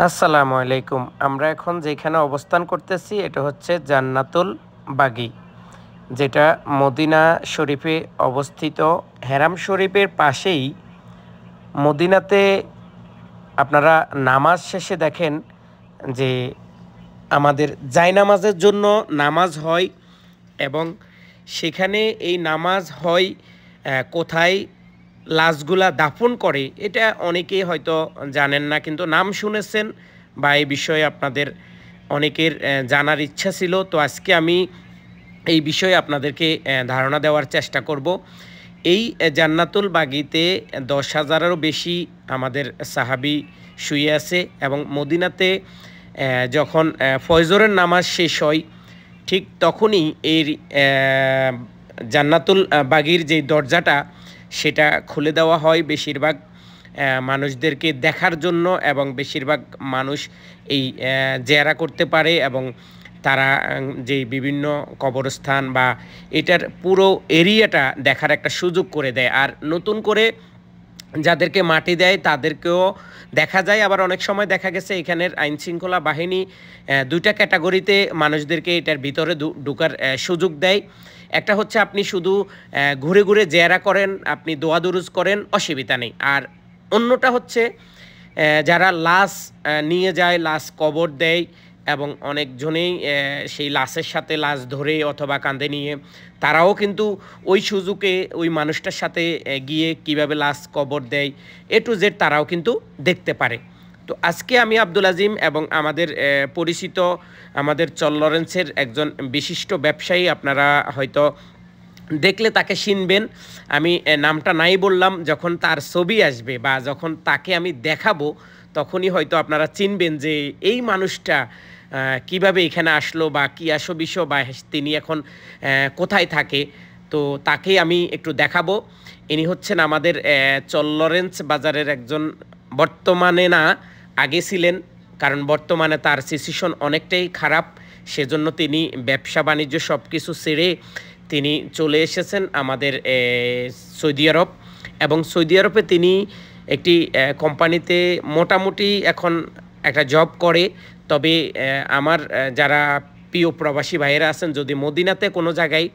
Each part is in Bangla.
আসসালামু আলাইকুম। আমরা এখন যেখানে অবস্থান করতেছি এটা হচ্ছে জান্নাতুল বাগী, যেটা মদিনা শরীফে অবস্থিত। হেরাম শরীফের পাশেই মদিনাতে আপনারা নামাজ শেষে দেখেন যে আমাদের জায়নামাজের জন্য নামাজ হয় এবং সেখানে এই নামাজ হয় কোথায় লাশগুলা দাফন করে এটা অনেকেই হয়তো জানেন না, কিন্তু নাম শুনেছেন বা এই বিষয়ে আপনাদের অনেকের জানার ইচ্ছা ছিল। তো আজকে আমি এই বিষয়ে আপনাদেরকে ধারণা দেওয়ার চেষ্টা করব। এই জান্নাতুল বাগীতে 10,000-এরও বেশি আমাদের সাহাবী শুয়ে আছে এবং মদিনাতে যখন ফজরের নামাজ শেষ হয় ঠিক তখনই এই জান্নাতুল বাগীর যেই দরজাটা সেটা খুলে দেওয়া হয় বেশিরভাগ মানুষদেরকে দেখার জন্য, এবং বেশিরভাগ মানুষ এই জিয়ারা করতে পারে এবং তারা যেই বিভিন্ন কবরস্থান বা এটার পুরো এরিয়াটা দেখার একটা সুযোগ করে দেয়। আর নতুন করে যাদেরকে মাটি দেয় তাদেরকেও দেখা যায়। আবার অনেক সময় দেখা গেছে এখানের আইনশৃঙ্খলা বাহিনী দুইটা ক্যাটাগরিতে মানুষদেরকে এটার ভিতরে ঢোকার সুযোগ দেয়। একটা হচ্ছে আপনি শুধু ঘুরে ঘুরে জিয়ারা করেন, আপনি দোয়া দুরুজ করেন, অসুবিধা নেই। আর অন্যটা হচ্ছে যারা লাশ নিয়ে যায়, লাশ কবর দেয় এবং অনেকজনেই সেই লাশের সাথে লাশ ধরে অথবা কাঁধে নিয়ে তারাও কিন্তু ওই সুযোগে ওই মানুষটার সাথে গিয়ে কিভাবে লাশ কবর দেয় টু জেড তারাও কিন্তু দেখতে পারে। তো আজকে আমি আব্দুল আজিম এবং আমাদের পরিচিত আমাদের লরেন্সের একজন বিশিষ্ট ব্যবসায়ী, আপনারা হয়তো দেখলে তাকে চিনবেন। আমি নামটা নাই বললাম, যখন তার ছবি আসবে বা যখন তাকে আমি দেখাবো তখনই হয়তো আপনারা চিনবেন যে এই মানুষটা কিভাবে এখানে আসলো বা কী বিষয় বা তিনি এখন কোথায় থাকে। তো তাকেই আমি একটু দেখাবো। ইনি হচ্ছেন আমাদের লরেন্স বাজারের একজন, বর্তমানে না আগে ছিলেন, কারণ বর্তমানে তার সিচুয়েশন অনেকটাই খারাপ, সেজন্য তিনি ব্যবসা বাণিজ্য সব কিছু ছেড়ে তিনি চলে এসেছেন আমাদের সৌদি আরব। এবং সৌদি আরবে তিনি একটি কোম্পানিতে মোটামুটি এখন একটা জব করে। তবে আমার যারা প্রিয় প্রবাসী ভাইয়েরা আছেন, যদি মদিনাতে কোনো জায়গায়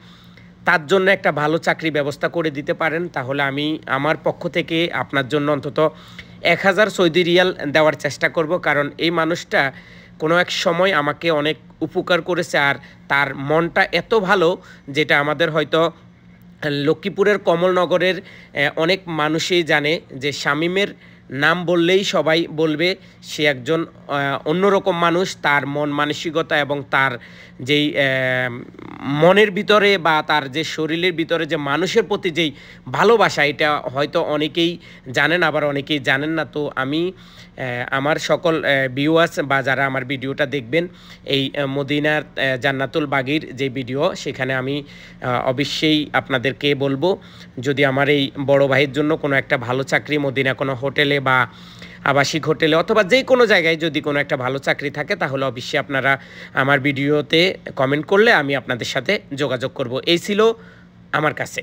তার জন্য একটা ভালো চাকরি ব্যবস্থা করে দিতে পারেন তাহলে আমি আমার পক্ষ থেকে আপনার জন্য অন্তত 1,000 সৌদি রিয়াল দেওয়ার চেষ্টা করব। কারণ এই মানুষটা কোনো এক সময় আমাকে অনেক উপকার করেছে, আর তার মনটা এত ভালো যেটা আমাদের হয়তো লক্ষ্মীপুরের কমলনগরের অনেক মানুষই জানে যে শামীমের নাম বললেই সবাই বলবে সে একজন অন্যরকম মানুষ। তার মন মানসিকতা এবং তার যেই মনের ভিতরে বা তার যে শরীরের ভিতরে যে মানুষের প্রতি যেই ভালোবাসা, এটা হয়তো অনেকেই জানেন আবার অনেকেই জানেন না। তো আমি আমার সকল ভিউয়ার্স বা যারা আমার ভিডিওটা দেখবেন, এই মদিনার জান্নাতুল বাগীর যে ভিডিও সেখানে আমি অবশ্যই আপনাদেরকে বলবো, যদি আমার এই বড় ভাইয়ের জন্য কোনো একটা ভালো চাকরি মদিনা কোনো হোটেলে বা আবাসিক হোটেলে অথবা যে কোনো জায়গায় যদি কোনো একটা ভালো চাকরি থাকে তাহলে অবশ্যই আপনারা আমার ভিডিওতে কমেন্ট করলে আমি আপনাদের সাথে যোগাযোগ করব। এই ছিল আমার কাছে।